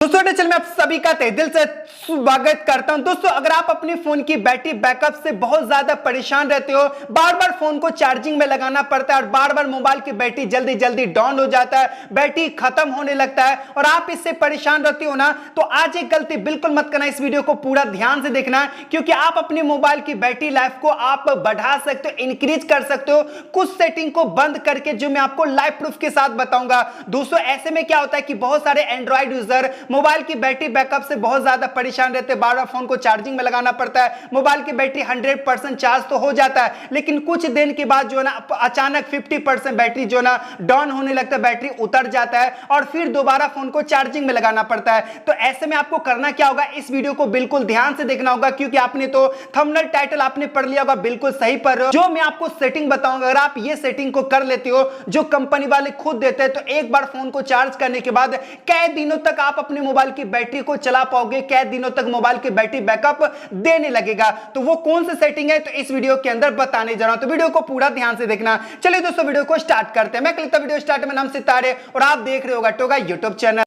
दोस्तों चैनल में आप सभी का तहे दिल से स्वागत करता हूं। दोस्तों अगर आप अपने फोन की बैटरी बैकअप से बहुत ज्यादा परेशान रहते हो, बार बार फोन को चार्जिंग में लगाना पड़ता है और बार बार मोबाइल की बैटरी जल्दी जल्दी डाउन हो जाता है, बैटरी खत्म होने लगता है और आप इससे परेशान रहते हो ना, तो आज एक गलती बिल्कुल मत करना। इस वीडियो को पूरा ध्यान से देखना क्योंकि आप अपने मोबाइल की बैटरी लाइफ को आप बढ़ा सकते हो, इंक्रीज कर सकते हो कुछ सेटिंग को बंद करके, जो मैं आपको लाइव प्रूफ के साथ बताऊंगा। दोस्तों ऐसे में क्या होता है कि बहुत सारे एंड्रॉइड यूजर मोबाइल की बैटरी बैकअप से बहुत ज्यादा परेशान रहते हैं, बार बार फोन को चार्जिंग में लगाना पड़ता है, मोबाइल की बैटरी 100% चार्ज तो हो जाता है, लेकिन कुछ दिन के बाद जो है ना अचानक 50% बैटरी जो ना डाउन होने लगता है, बैटरी उतर जाता है और फिर दोबारा फोन को चार्जिंग में लगाना पड़ता है। तो ऐसे में आपको करना क्या होगा, इस वीडियो को बिल्कुल ध्यान से देखना होगा क्योंकि आपने तो थंबनेल टाइटल आपने पढ़ लिया होगा, बिल्कुल सही पढ़ रहे हो। जो मैं आपको सेटिंग बताऊंगा, अगर आप ये सेटिंग को कर लेते हो जो कंपनी वाले खुद देते हैं, तो एक बार फोन को चार्ज करने के बाद कई दिनों तक आप अपने मोबाइल की बैटरी को चला पाओगे, कई दिनों तक मोबाइल की बैटरी बैकअप देने लगेगा। तो वो कौन सी सेटिंग है, तो इस वीडियो के अंदर बताने जा रहा हूं, तो वीडियो को पूरा ध्यान से देखना। चलिए दोस्तों वीडियो को स्टार्ट करते हैं। मैं क्लिक वीडियो स्टार्ट में नाम सितारे और आप देख रहे होगा टोगा यूट्यूब चैनल।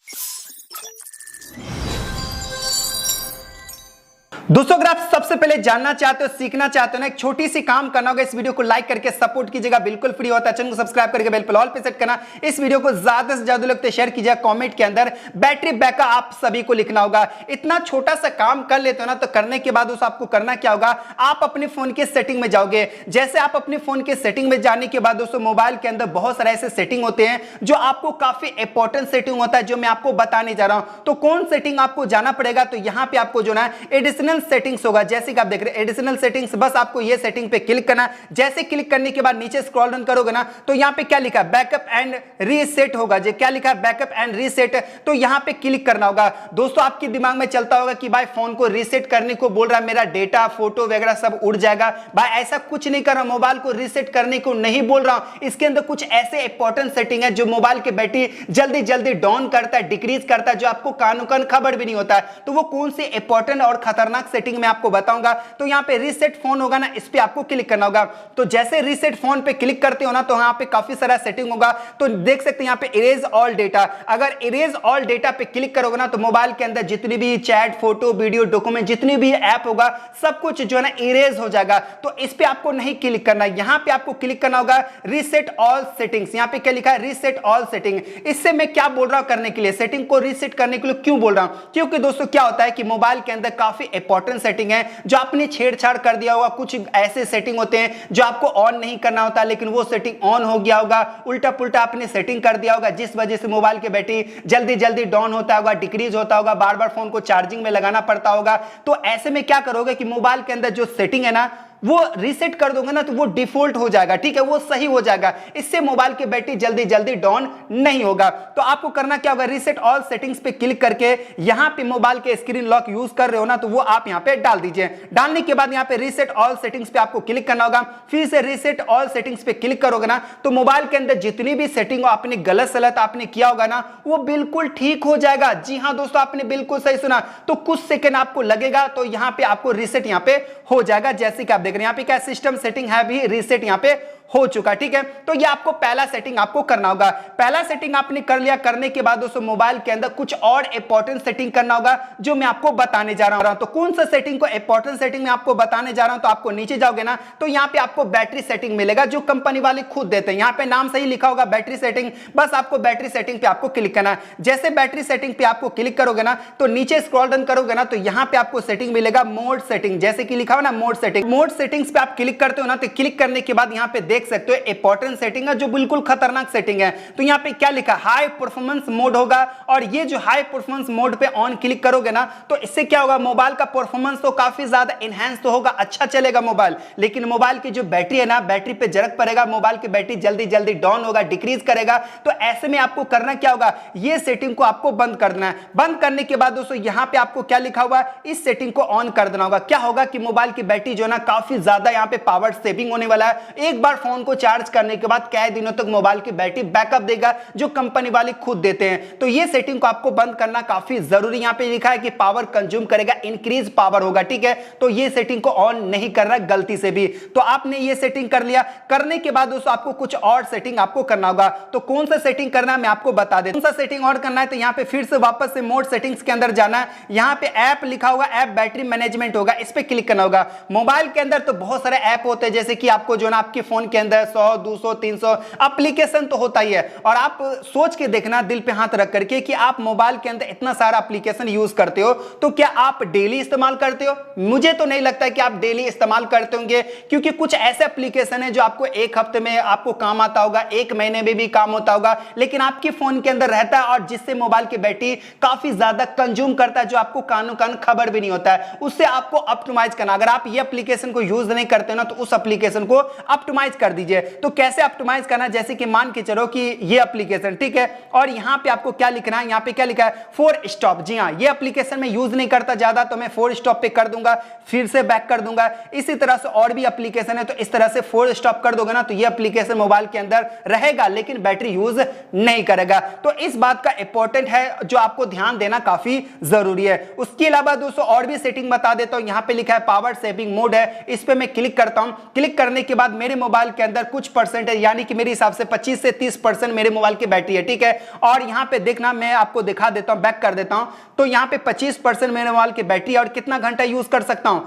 दोस्तों अगर आप सबसे पहले जानना चाहते हो, सीखना चाहते हो ना, एक छोटी सी काम करना होगा, इस वीडियो को लाइक करके सपोर्ट कीजिएगा, बिल्कुल फ्री होता है। चैनल को सब्सक्राइब करके बेल पर ऑल पे सेट करना। इस वीडियो को ज्यादा से ज्यादा लोग शेयर कीजिएगा, कमेंट के अंदर बैटरी बैकअप आप सभी को लिखना होगा। इतना छोटा सा काम कर लेते हो ना, तो करने के बाद उस आपको करना क्या होगा, आप अपने फोन के सेटिंग में जाओगे। जैसे आप अपने फोन के सेटिंग में जाने के बाद दोस्तों मोबाइल के अंदर बहुत सारे ऐसे सेटिंग होते हैं जो आपको काफी इंपॉर्टेंट सेटिंग होता है, जो मैं आपको बताने जा रहा हूं। तो कौन सेटिंग आपको जाना पड़ेगा, तो यहां पे आपको जो ना एडिशनल सेटिंग्स होगा, जैसे कि आप देख रहे हैं एडिशनल सेटिंग्स, बस आपको ये सेटिंग पे क्लिक करना। जैसे क्लिक करने के बाद नीचे स्क्रॉल डाउन करोगे ना, तो यहां पे क्या लिखा है, बैकअप एंड रीसेट होगा। जो क्या लिखा है, बैकअप एंड रीसेट, तो यहां पे क्लिक करना होगा। दोस्तों आपके दिमाग में चलता होगा कि भाई फोन को रीसेट करने को बोल रहा है, मेरा डेटा फोटो वगैरह सब उड़ जाएगा। भाई ऐसा कुछ नहीं कर रहा, मोबाइल को रीसेट करने को नहीं बोल रहा हूं। इसके अंदर कुछ ऐसे इंपॉर्टेंट सेटिंग है जो मोबाइल की बैटरी जल्दी जल्दी डाउन करता है, डिक्रीज करता है, जो आपको कानो कान खबर भी नहीं होता है। तो वो कौन सी इंपॉर्टेंट और खतरनाक सेटिंग मैं आपको बताऊंगा। तो यहां पे रीसेट फोन होगा ना, इस पे आपको क्लिक करना होगा। तो जैसे रीसेट फोन पे क्लिक करते हो ना, तो यहां पे काफी सारा सेटिंग होगा। तो देख सकते हैं यहां पे इरेज ऑल डेटा। अगर इरेज ऑल डेटा पे क्लिक करोगे ना, तो मोबाइल के अंदर जितनी भी चैट, फोटो, वीडियो, डॉक्यूमेंट, जितनी भी ऐप होगा, सब कुछ जो है ना इरेज हो जाएगा। तो इस पे आपको नहीं क्लिक करना, यहां पे आपको क्लिक करना होगा रीसेट ऑल सेटिंग्स। यहां पे क्या लिखा है, रीसेट ऑल सेटिंग। इससे मैं क्या बोल रहा हूं करने के लिए, सेटिंग को रीसेट करने के लिए क्यों बोल रहा हूं, क्योंकि दोस्तों क्या होता है कि मोबाइल के अंदर काफी इंपॉर्टेंट सेटिंग है जो आपने छेड़छाड़ कर दिया होगा। कुछ ऐसे सेटिंग होते हैं जो आपको ऑन नहीं करना होता, लेकिन वो सेटिंग ऑन हो गया होगा, उल्टा पुल्टा आपने सेटिंग कर दिया होगा, जिस वजह से मोबाइल की बैटरी जल्दी जल्दी डाउन होता होगा, डिक्रीज होता होगा, बार बार फोन को चार्जिंग में लगाना पड़ता होगा। तो ऐसे में क्या करोगे कि मोबाइल के अंदर जो सेटिंग है ना, वो रीसेट कर दोगे ना, तो वो डिफॉल्ट हो जाएगा, ठीक है, वो सही हो जाएगा। इससे मोबाइल की बैटरी जल्दी जल्दी डाउन नहीं होगा। तो आपको करना क्या होगा, रीसेट ऑल सेटिंग्स पे क्लिक करके यहां पे मोबाइल के स्क्रीन लॉक यूज कर रहे हो ना, तो वो आप यहां पे डाल दीजिए। डालने के बाद यहां पे रीसेट ऑल सेटिंग्स पे आपको क्लिक करना होगा। फिर से रीसेट ऑल सेटिंग्स पे क्लिक करोगे ना, तो मोबाइल के अंदर जितनी भी सेटिंग आपने गलत सलत आपने किया होगा ना, वो बिल्कुल ठीक हो जाएगा। जी हां दोस्तों, आपने बिल्कुल सही सुना। तो कुछ सेकंड आपको लगेगा, तो यहां पे आपको रीसेट यहां पे हो जाएगा। जैसे कि आप देख रहे हैं यहां पे क्या सिस्टम सेटिंग है, भी रीसेट यहां पे हो चुका, ठीक है। तो ये आपको पहला सेटिंग आपको करना होगा। पहला सेटिंग आपने कर लिया, करने के बाद दोस्तों मोबाइल के अंदर कुछ और इंपॉर्टेंट सेटिंग करना होगा जो मैं आपको बताने जा रहा हूं। तो कौन सा सेटिंग को इंपॉर्टेंट सेटिंग में आपको बताने जा रहा हूं, तो आपको नीचे जाओगे ना, तो यहां पे आपको बैटरी सेटिंग मिलेगा जो कंपनी वाले खुद देते हैं। यहां पे नाम सही लिखा होगा बैटरी सेटिंग, बस आपको बैटरी सेटिंग पे आपको क्लिक करना है। जैसे बैटरी सेटिंग पे आपको क्लिक करोगे ना, तो नीचे स्क्रॉल डाउन करोगे ना, तो यहां पे आपको सेटिंग मिलेगा मोड सेटिंग, जैसे कि लिखा हो ना मोड सेटिंग। मोड सेटिंग्स पे आप क्लिक करते हो ना, तो क्लिक करने के बाद यहां पे देख सकते हो इंपॉर्टेंट सेटिंग है जो बिल्कुल खतरनाक सेटिंग है। तो यहां पे क्या लिखा, हाई परफॉर्मेंस मोड होगा। और ये जो हाई परफॉर्मेंस मोड पे ऑन क्लिक करोगे ना, तो इससे क्या होगा, मोबाइल का परफॉर्मेंस तो काफी ज्यादा एनहांस तो होगा, अच्छा चलेगा मोबाइल, लेकिन मोबाइल की जो बैटरी है ना, बैटरी पे जरक पड़ेगा, मोबाइल की बैटरी जल्दी जल्दी डाउन होगा, डिक्रीज करेगा। तो ऐसे में आपको करना क्या होगा, ये सेटिंग को आपको बंद कर देना है। बंद करने के बाद दोस्तों यहां पे आपको क्या लिखा हुआ है, इस सेटिंग को ऑन कर देना होगा। क्या होगा कि मोबाइल की बैटरी जो है ना, काफी ज्यादा यहां पे पावर सेविंग होने वाला है। एक बार फोन को चार्ज करने के बाद कई दिनों तक मोबाइल की बैटरी बैकअप देगा, जो कंपनी वाले खुद देते हैं। तो ये सेटिंग को आपको बंद करना काफी जरूरी। यहाँ पे लिखा है कि पावर कंज्यूम करेगा, इंक्रीज पावर होगा, ठीक है। तो ये सेटिंग को ऑन नहीं करना गलती से भी। तो आपने ये सेटिंग कर लिया। करने के बाद दोस्तों आपको कुछ और सेटिंग आपको करना होगा। तो कौन सा सेटिंग करना है मैं आपको बता देता हूं। कौन सा सेटिंग और करना है, तो यहाँ पे फिर से वापस से मोड सेटिंग्स के अंदर जाना है। यहाँ पे ऐप लिखा होगा, ऐप बैटरी मैनेजमेंट होगा, इस पे क्लिक करना होगा। मोबाइल के अंदर तो बहुत सारे ऐप होते हैं, जैसे कि आपको जो ना आपके फोन के अंदर 100, 200, 300 एप्लीकेशन तो होता ही है। और आप सोच के देखना दिल पे हाथ रख करके कि आप मोबाइल के अंदर इतना सारा एप्लीकेशन यूज करते हो, तो क्या आप डेली इस्तेमाल करते हो? मुझे तो नहीं लगता है कि आप डेली इस्तेमाल करते होंगे, क्योंकि कुछ ऐसे एप्लीकेशन है जो आपको एक हफ्ते में आपको काम आता होगा, एक महीने में भी काम होता होगा, लेकिन आपके फोन के अंदर रहता है और जिससे मोबाइल की बैटरी काफी ज्यादा कंज्यूम करता है, जो आपको कानों कान खबर भी नहीं होता है। उससे आपको ऑप्टिमाइज करना। अगर आप ये एप्लीकेशन को यूज नहीं करते ना, तो उस एप्लीकेशन को ऑप्टिमाइज कर दीजिए। तो कैसे ऑप्टिमाइज करना, जैसे कि मान के चलो कि ये एप्लीकेशन, ठीक है, और यहां पे आपको क्या लिखना है, यहां पे क्या लिखा है, 4 स्टॉप। जी हां, ये एप्लीकेशन में यूज नहीं करता ज्यादा, तो मैं 4 स्टॉप पे कर दूंगा, फिर से बैक कर दूंगा। इसी तरह से और भी एप्लीकेशन है, तो इस तरह से 4 स्टॉप कर दोगे ना, तो ये एप्लीकेशन मोबाइल के अंदर रहेगा लेकिन बैटरी यूज नहीं करेगा। तो इस बात का इंपॉर्टेंट है, जो आपको ध्यान देना काफी जरूरी है। उसके अलावा दोस्तों और भी सेटिंग बता देता हूं। यहां पे लिखा है पावर सेविंग मोड है, इस पे मैं क्लिक करता हूं। क्लिक करने के बाद मेरे मोबाइल के अंदर कुछ परसेंट है, यानी कि मेरे हिसाब से 25 से 30% मेरे मोबाइल की बैटरी है, ठीक है। और यहां पे देखना, मैं आपको दिखा देता हूं, बैक कर देता हूं। तो यहां पे 25% मेरे मोबाइल की बैटरी, और कितना घंटा यूज कर सकता हूं,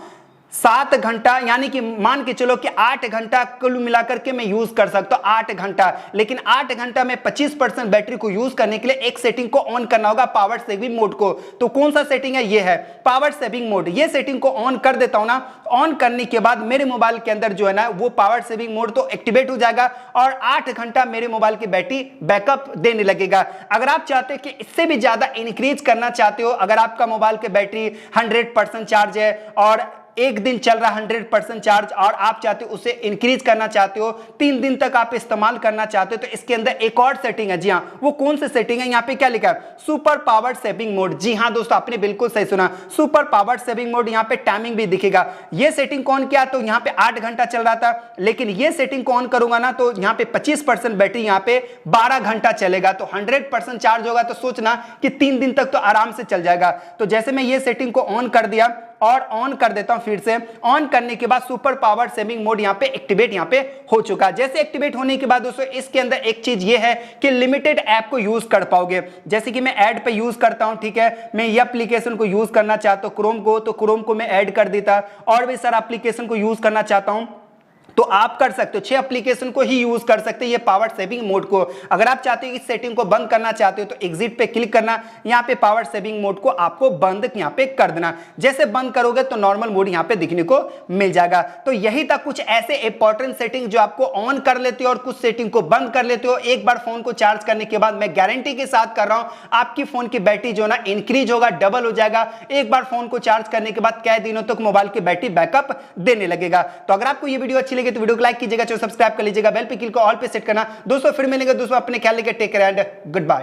7 घंटा, यानी कि मान के चलो कि 8 घंटा कुल मिलाकर के मैं यूज कर सकता हूं, 8 घंटा। लेकिन 8 घंटा में 25% बैटरी को यूज करने के लिए एक सेटिंग को ऑन करना होगा, पावर सेविंग मोड को। तो कौन सा सेटिंग है, ये है पावर सेविंग मोड। ये सेटिंग को ऑन कर देता हूं ना। ऑन करने के बाद मेरे मोबाइल के अंदर जो है ना, वो पावर सेविंग मोड तो एक्टिवेट हो जाएगा और 8 घंटा मेरे मोबाइल की बैटरी बैकअप देने लगेगा। अगर आप चाहते हो कि इससे भी ज्यादा इंक्रीज करना चाहते हो, अगर आपका मोबाइल की बैटरी 100% चार्ज है और एक दिन चल रहा 100% चार्ज, और आप चाहते हो उसे इंक्रीज करना चाहते हो, 3 दिन तक आप इस्तेमाल करना चाहते हो, तो इसके अंदर एक और सेटिंग है। जी हां, वो कौन सी सेटिंग है, यहां पे क्या लिखा है, सुपर पावर सेविंग मोड। जी हां दोस्तों, आपने बिल्कुल सही सुना, सुपर पावर सेविंग मोड। यहां पे टाइमिंग भी दिखेगा। ये सेटिंग कौन किया, तो यहां पे 8 घंटा चल रहा था, लेकिन ये सेटिंग को ऑन करूंगा ना, तो यहां पे 25% बैटरी यहां पे 12 घंटा चलेगा। तो 100% चार्ज होगा, तो सोचना कि 3 दिन तक तो आराम से चल जाएगा। तो जैसे मैं ये सेटिंग को ऑन कर दिया और ऑन कर देता हूं, फिर से ऑन करने के बाद सुपर पावर सेविंग मोड यहां पे एक्टिवेट यहां पे हो चुका। जैसे एक्टिवेट होने के बाद दोस्तों इसके अंदर एक चीज ये है कि लिमिटेड ऐप को यूज कर पाओगे। जैसे कि मैं ऐड पे यूज करता हूं, ठीक है, मैं ये एप्लीकेशन को यूज करना चाहता हूं क्रोम को, तो क्रोम को मैं ऐड कर देता, और भी सारा एप्लीकेशन को यूज करना चाहता हूं तो आप कर सकते हो। 6 एप्लीकेशन को ही यूज कर सकते हैं ये पावर सेविंग मोड को। अगर आप चाहते हो इस सेटिंग को बंद करना चाहते हो, तो एग्जिट पे क्लिक करना, यहां पे पावर सेविंग मोड को आपको बंद यहां पे कर देना। जैसे बंद करोगे तो नॉर्मल मोड यहां पे दिखने को मिल जाएगा। तो यही था कुछ ऐसे इंपॉर्टेंट सेटिंग जो आपको ऑन कर लेते हो और कुछ सेटिंग को बंद कर लेते हो। एक बार फोन को चार्ज करने के बाद मैं गारंटी के साथ कर रहा हूं, आपकी फोन की बैटरी जो ना इंक्रीज होगा, डबल हो जाएगा। एक बार फोन को चार्ज करने के बाद कई दिनों तक मोबाइल की बैटरी बैकअप देने लगेगा। तो अगर आपको ये वीडियो अच्छी लगे तो वीडियो को लाइक कीजिएगा, सब्सक्राइब कर लीजिएगा, बेल पे क्लिक को ऑल पे सेट करना। दोस्तों फिर मिलेंगे दोस्तों, अपने ख्याल लेकर take care and good bye.